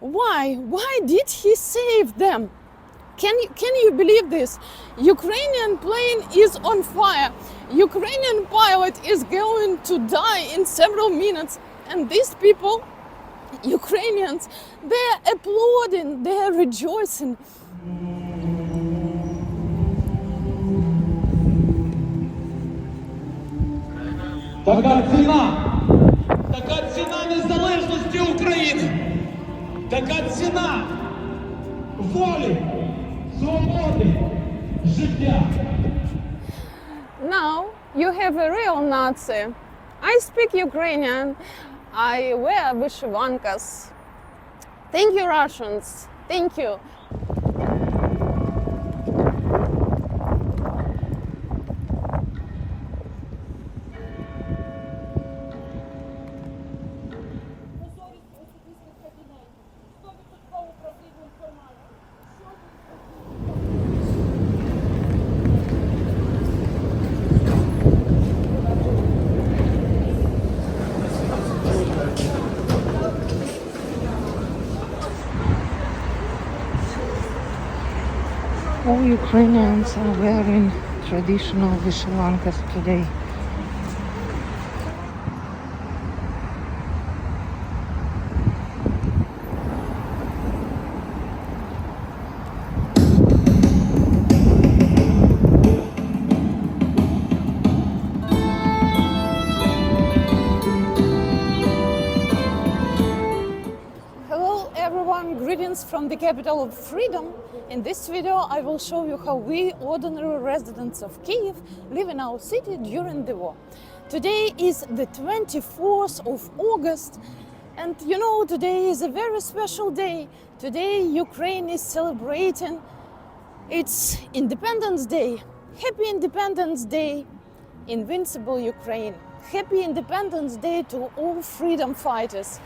Why? Why did he save them? Can you believe this? Ukrainian plane is on fire. Ukrainian pilot is going to die in several minutes. And these people, Ukrainians, they're applauding, they're rejoicing. Така ціна незалежності України, така ціна волі, свободи, життя. Now you have a real Nazi. I speak Ukrainian. I wear vyshivankas. Thank you, Russians. Thank you. All Ukrainians are wearing traditional vyshivankas today. Hello everyone, greetings from the capital of freedom. In this video I will show you how we, ordinary residents of Kiev, live in our city during the war. Today is the 24th of August, and you know, today is a very special day. Today Ukraine is celebrating its Independence Day. Happy Independence Day, invincible Ukraine. Happy Independence Day to all freedom fighters.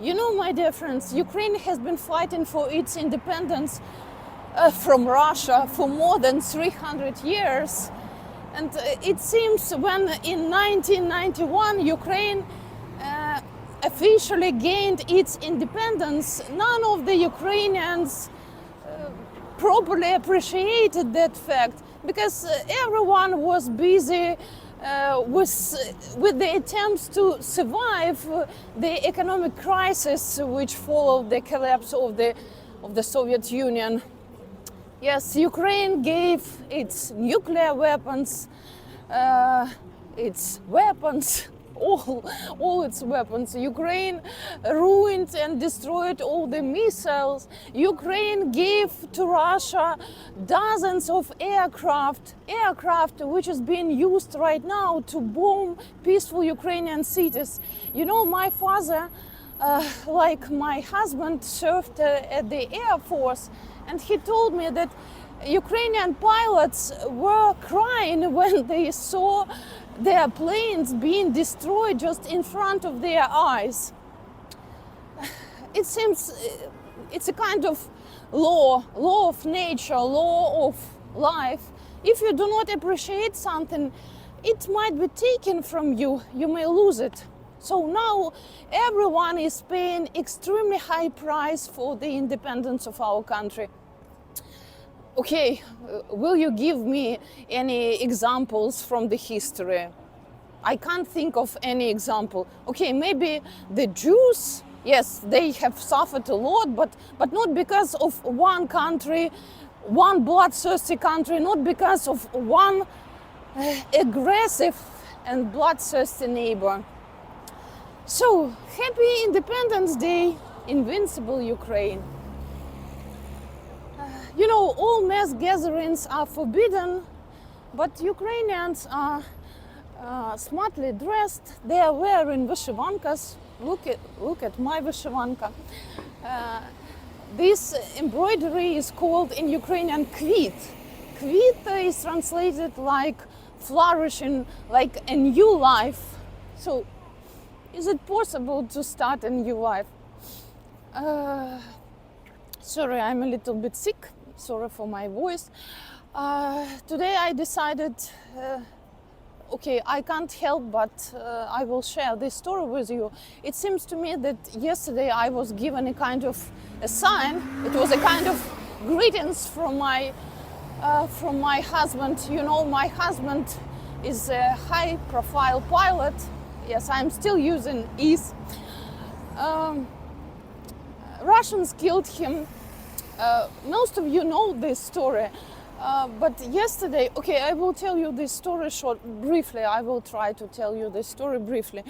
You know, my dear friends, Ukraine has been fighting for its independence from Russia for more than 300 years. And it seems when in 1991 Ukraine officially gained its independence, none of the Ukrainians properly appreciated that fact, because everyone was busy with the attempts to survive the economic crisis which followed the collapse of the Soviet Union. Yes, Ukraine gave its nuclear weapons, all its weapons. Ukraine ruined and destroyed all the missiles. Ukraine gave to Russia dozens of aircraft which is being used right now to bomb peaceful Ukrainian cities. You know, my father, like my husband, served at the Air Force, and he told me that Ukrainian pilots were crying when they saw their planes being destroyed just in front of their eyes. It seems it's a kind of law of nature, law of life. If you do not appreciate something, it might be taken from you. You may lose it. So now everyone is paying extremely high price for the independence of our country. Okay, will you give me any examples from the history? I can't think of any example. Okay, maybe the Jews, yes, they have suffered a lot, but not because of one country, one bloodthirsty country, not because of one aggressive and bloodthirsty neighbor. So, happy Independence Day, invincible Ukraine. You know, all mass gatherings are forbidden, but Ukrainians are smartly dressed. They are wearing vyshivankas. Look at my vyshivanka. This embroidery is called in Ukrainian kvit. Kvit is translated like flourishing, like a new life. So, is it possible to start a new life? Sorry, I'm a little bit sick. Sorry for my voice. Today I decided okay, I can't help but I will share this story with you. It seems to me that yesterday I was given a kind of a sign. It was a kind of greetings from my husband. You know, my husband is a high-profile pilot. Yes, I'm still using is. Russians killed him. Most of you know this story. But yesterday, okay, I will tell you this story briefly. I will try to tell you this story briefly.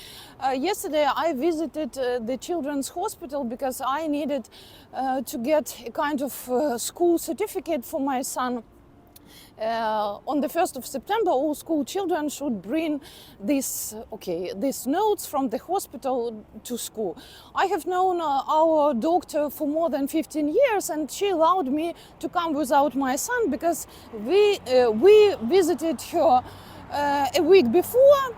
Yesterday I visited the children's hospital because I needed to get a kind of school certificate for my son. On the 1st of September, all school children should bring these notes from the hospital to school. I have known our doctor for more than 15 years, and she allowed me to come without my son because we visited her a week before,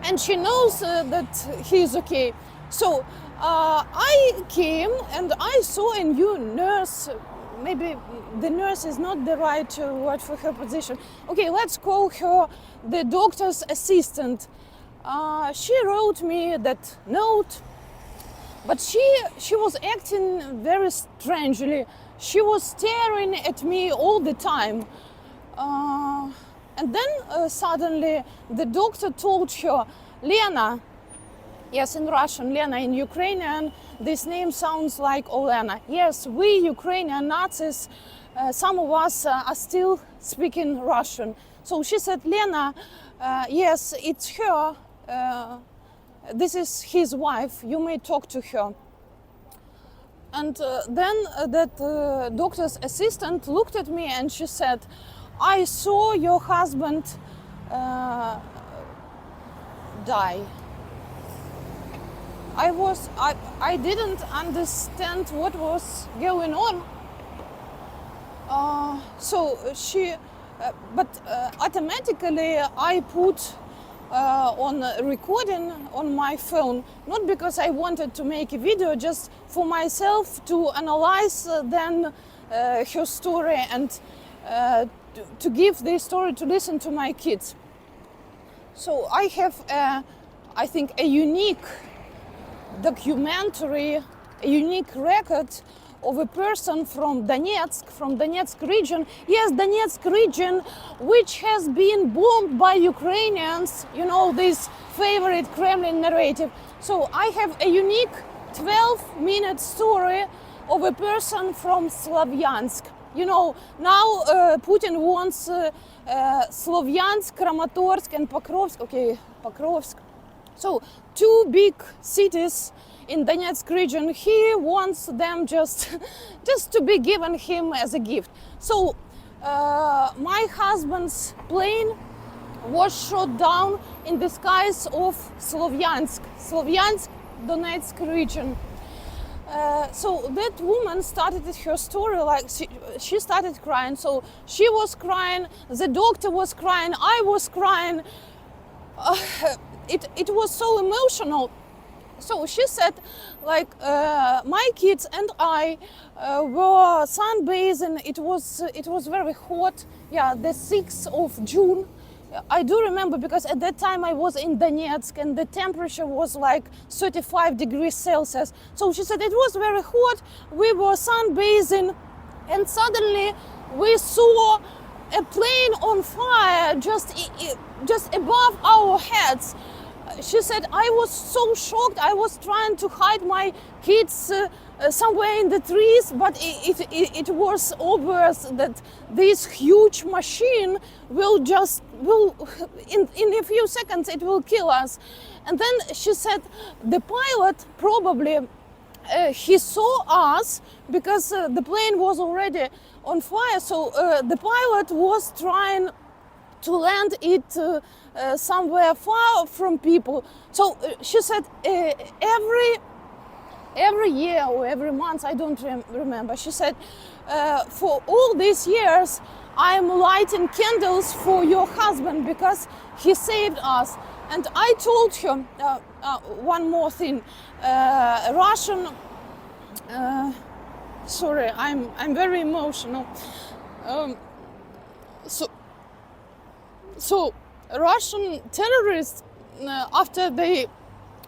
and she knows that he is okay. So I came and I saw a new nurse. Maybe the nurse is not the right word for her position. Okay, let's call her the doctor's assistant. She wrote me that note, but she was acting very strangely. She was staring at me all the time. And then suddenly the doctor told her, Lena, yes, in Russian, Lena, in Ukrainian, this name sounds like Olena. Yes, we Ukrainian Nazis, some of us are still speaking Russian. So she said, Lena, yes, it's her. This is his wife. You may talk to her. And then that doctor's assistant looked at me and she said, I saw your husband die. I didn't understand what was going on. But automatically I put on recording on my phone, not because I wanted to make a video, just for myself to analyze then her story and to give this story to listen to my kids. So I have, I think, a unique documentary, a unique record of a person from Donetsk region. Yes, Donetsk region, which has been bombed by Ukrainians, you know, this favorite Kremlin narrative. So I have a unique 12-minute story of a person from Slavyansk. You know, now Putin wants Slavyansk, Kramatorsk and Pokrovsk. Okay, Pokrovsk. So 2 big cities in Donetsk region. He wants them just to be given him as a gift. So my husband's plane was shot down in the skies of Slavyansk, Donetsk region. So that woman started her story like she started crying. So she was crying, the doctor was crying, I was crying. It was so emotional. So she said, like, my kids and I were sunbathing. It was very hot. Yeah, the 6th of June. I do remember because at that time I was in Donetsk and the temperature was like 35 degrees Celsius. So she said it was very hot. We were sunbathing, and suddenly we saw a plane on fire just above our heads. She said, I was so shocked. I was trying to hide my kids somewhere in the trees, but it was obvious that this huge machine will in a few seconds it will kill us. And then she said the pilot probably he saw us because the plane was already on fire. So the pilot was trying to land it somewhere far from people. So she said every year or every month, I don't remember, she said, for all these years I'm lighting candles for your husband because he saved us. And I told her one more thing. Russian, sorry, I'm very emotional. So Russian terrorists, after they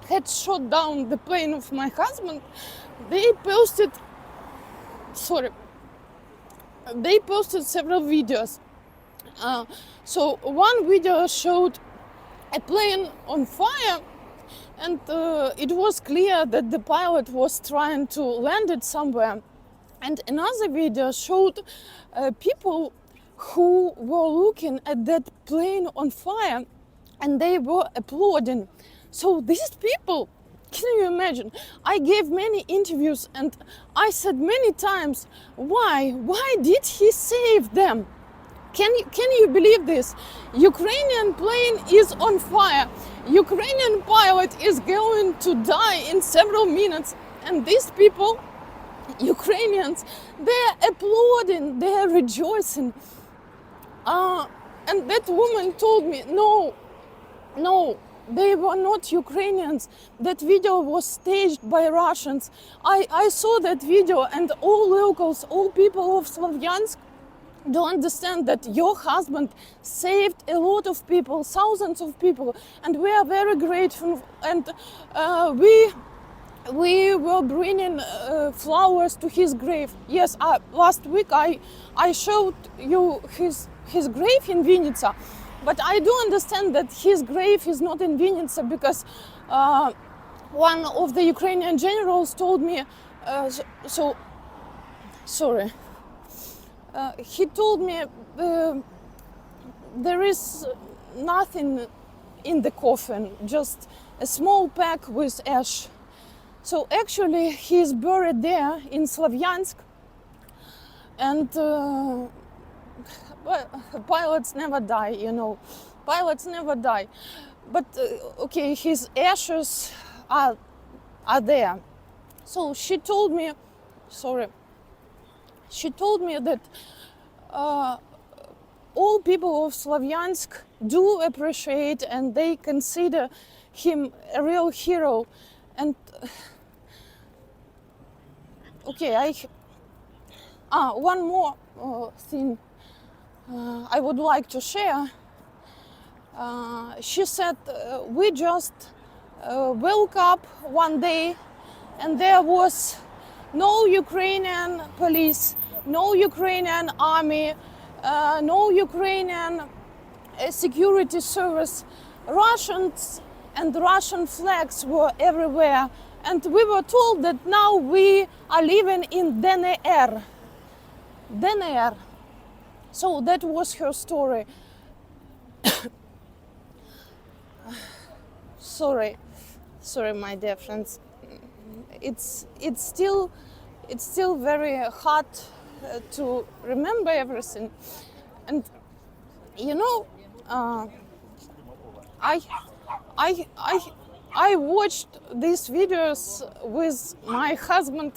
had shot down the plane of my husband, they posted several videos. So one video showed a plane on fire, and it was clear that the pilot was trying to land it somewhere. And another video showed people who were looking at that plane on fire, and they were applauding. So these people, can you imagine? I gave many interviews and I said many times, why did he save them? Can you believe this? Ukrainian plane is on fire. Ukrainian pilot is going to die in several minutes, and these people, Ukrainians, they're applauding, they're rejoicing. And that woman told me, no, they were not Ukrainians. That video was staged by Russians. I saw that video, and all locals, all people of Slavyansk don't understand that your husband saved a lot of people, thousands of people, and we are very grateful. And we were bringing flowers to his grave. Yes, last week I showed you his grave in Vita, but I do understand that his grave is not in Vita because one of the Ukrainian generals told me, he told me there is nothing in the coffin, just a small pack with ash. So actually he is buried there in Slavyansk, and pilots never die, you know. Pilots never die. But okay, his ashes are there. So she told me that all people of Slavyansk do appreciate and they consider him a real hero. And okay, one more thing I would like to share. She said we just woke up one day and there was no Ukrainian police, no Ukrainian army, no Ukrainian security service. Russians and Russian flags were everywhere. And we were told that now we are living in DNR. So that was her story. Sorry, my dear friends. It's still very hard to remember everything, and you know, I watched these videos with my husband.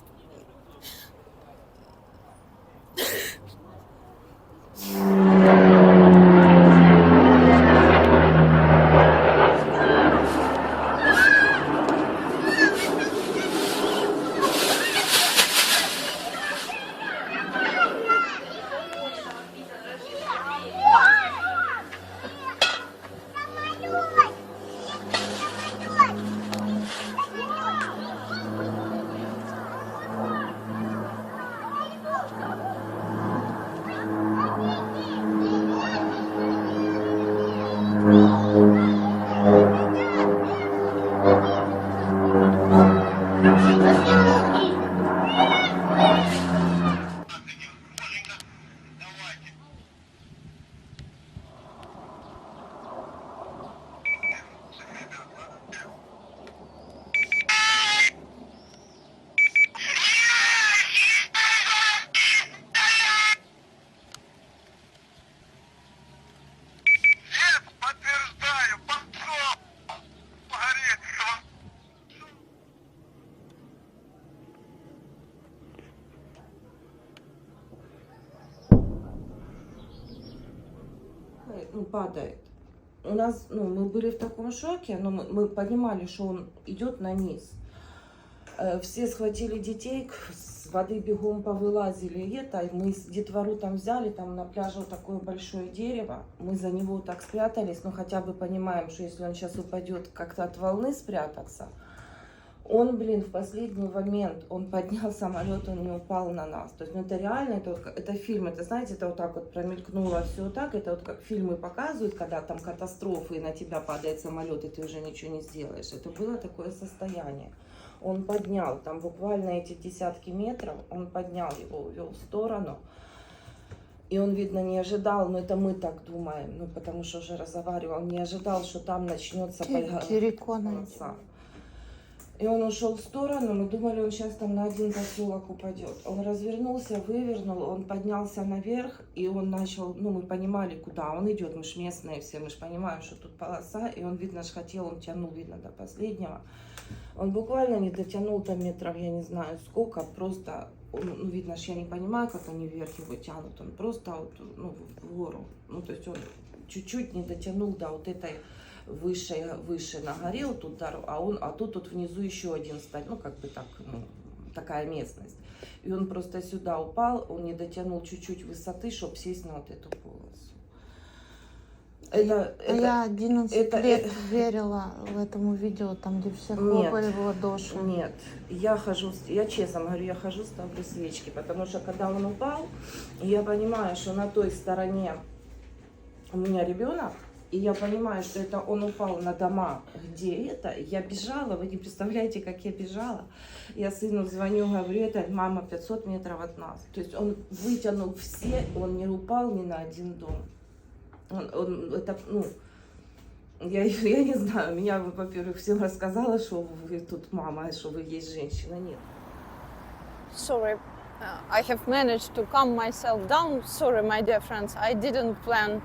Падает. У нас, мы были в таком шоке, но мы понимали, что он идет на низ. Все схватили детей, с воды бегом повылазили это, и мы детвору там взяли, там на пляже вот такое большое дерево, мы за него так спрятались, но хотя бы понимаем, что если он сейчас упадет, как-то от волны спрятаться. Он, блин, в последний момент, он поднял самолет, он не упал на нас. То есть, ну, это реально, это фильм, это, знаете, это вот так вот промелькнуло все так, это вот как фильмы показывают, когда там катастрофы, и на тебя падает самолет, и ты уже ничего не сделаешь. Это было такое состояние. Он поднял, там буквально эти десятки метров, он поднял его, увел в сторону. И он, видно, не ожидал, но это мы так думаем, ну, потому что уже разговаривал, не ожидал, что там начнется полоса. И он ушел в сторону, мы думали, он сейчас там на один поселок упадет. Он развернулся, вывернул, он поднялся наверх, и он начал, ну, мы понимали, куда он идет, мы ж местные все, мы ж понимаем, что тут полоса, и он, видно, ж хотел, он тянул, видно, до последнего. Он буквально не дотянул там метров, я не знаю сколько, просто, ну, видно, ж я не понимаю, как они вверх его тянут, он просто вот, ну, в гору, ну, то есть он чуть-чуть не дотянул до вот этой выше на горе, вот тут дорога, а тут внизу еще один стадий, ну, как бы так, ну, такая местность. И он просто сюда упал, он не дотянул чуть-чуть высоты, чтобы сесть на вот эту полосу. Я 11 лет верила в этому видео, там, где все хлопали в ладоши. Нет, я честно говорю, я хожу, ставлю свечки, потому что когда он упал, я понимаю, что на той стороне у меня ребенок, и я понимаю, что это он упал на дома, где это. Я бежала, вы не представляете, как я бежала. Я сыну звоню, говорю, это мама 500 метров от нас. То есть он вытянул все, он не упал ни на один дом. Это, ну, я не знаю, меня, во-первых, всем рассказала, что вы тут мама, что вы есть женщина, нет. Sorry, I have managed to calm myself down. Sorry, my dear friends, I didn't plan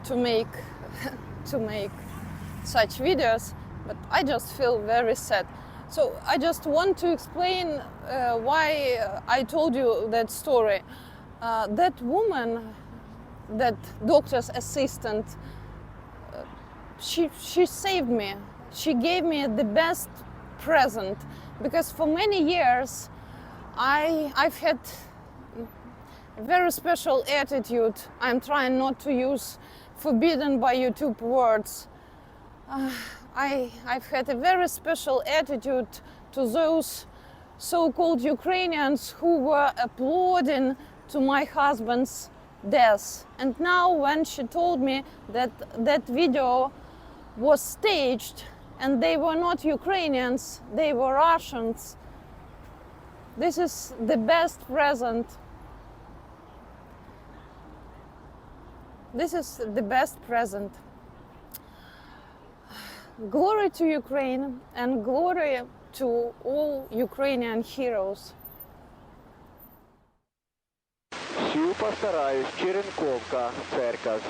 to make such videos, but I just feel very sad. So I just want to explain why I told you that story. That woman, that doctor's assistant, she saved me. She gave me the best present, because for many years I've had a very special attitude. I'm trying not to use forbidden by YouTube words. I've had a very special attitude to those so-called Ukrainians who were applauding to my husband's death. And now when she told me that that video was staged and they were not Ukrainians, they were Russians, this is the best present. This is the best present. Glory to Ukraine and glory to all Ukrainian heroes. Всю постараюсь. Черенковка, церковь.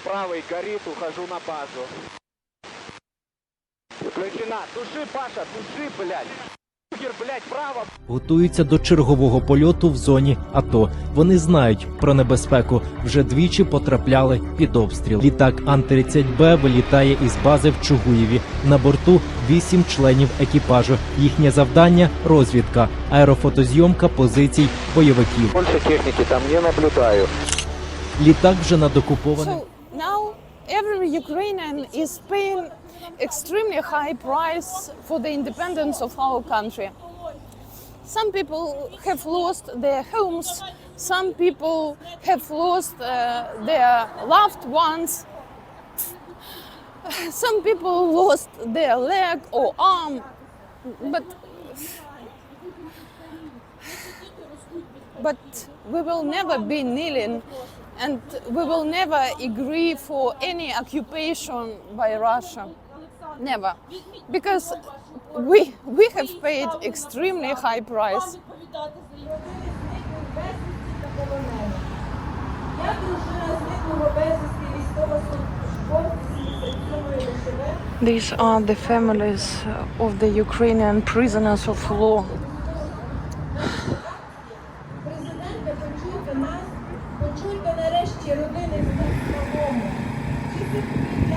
Правый горит, ухожу на базу. Включена. Туши, Паша, туши, блядь. Блядь, право. Готуються до чергового польоту в зоні АТО. Вони знають про небезпеку. Вже двічі потрапляли під обстріл. Літак Ан-30Б вилітає із бази в Чугуєві. На борту 8 членів екіпажу. Їхнє завдання – розвідка, аерофотозйомка позицій бойовиків. Більше техніки там не наблюдаю. Літак вже над окупованим. So now every Ukrainian is paying extremely high price for the independence of our country. Some people have lost their homes, some people have lost their loved ones, some people lost their leg or arm, but we will never be kneeling, and we will never agree for any occupation by Russia. Never. Because we have paid extremely high price. These are the families of the Ukrainian prisoners of war.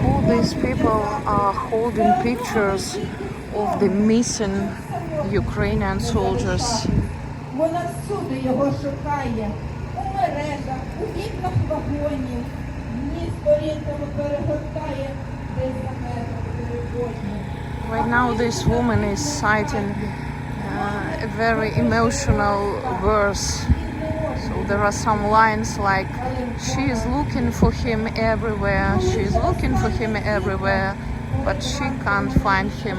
All these people are holding pictures of the missing Ukrainian soldiers. Вона всюди його шукає. У мережах, у вікнах вагонів. Ні сторінками перегортає, десь за метром переводні. Right now this woman is citing a very emotional verse. So there are some lines like, she is looking for him everywhere, she is looking for him everywhere, but she can't find him.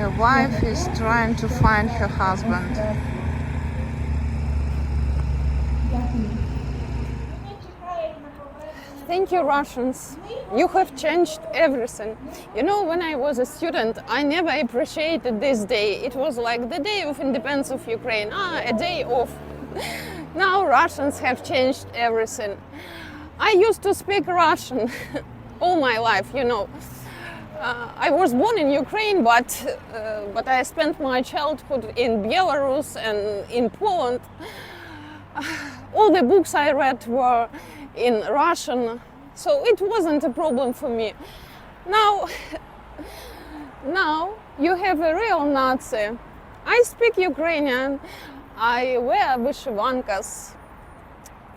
A wife is trying to find her husband. Thank you, Russians. You have changed everything. You know, when I was a student, I never appreciated this day. It was like the day of independence of Ukraine. A day off. Now Russians have changed everything. I used to speak Russian all my life, you know. I was born in Ukraine, but I spent my childhood in Belarus and in Poland. All the books I read were in Russian, so it wasn't a problem for me. Now you have a real Nazi. I speak Ukrainian, I wear vyshivankas.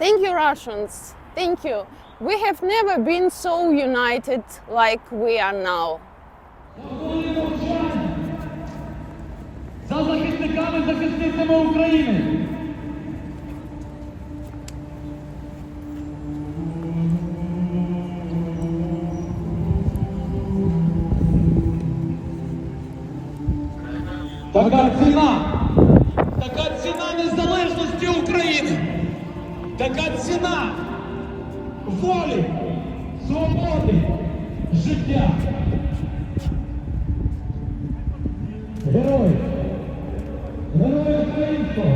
Thank you, Russians. Thank you. We have never been so united like we are now. За захисниками, захисницями України. Така ціна незалежності України, така ціна волі, свободи, життя. Герой українського.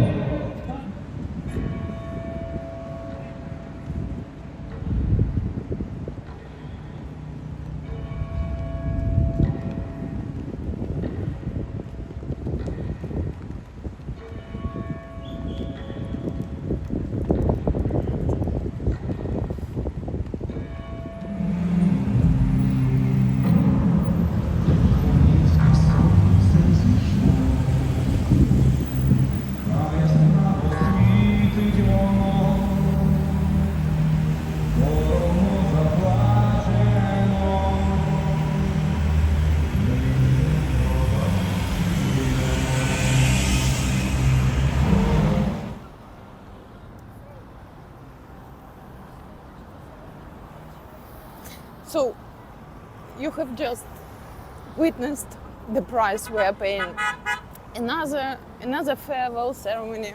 So, you have just witnessed the price we are paying. Another farewell ceremony.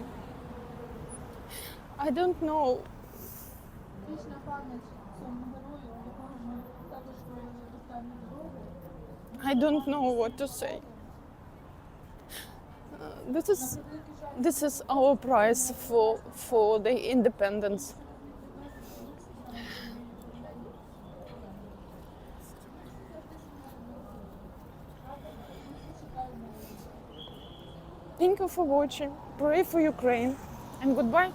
I don't know. I don't know what to say. This is our price for the independence. Thank you for watching. Pray for Ukraine and goodbye.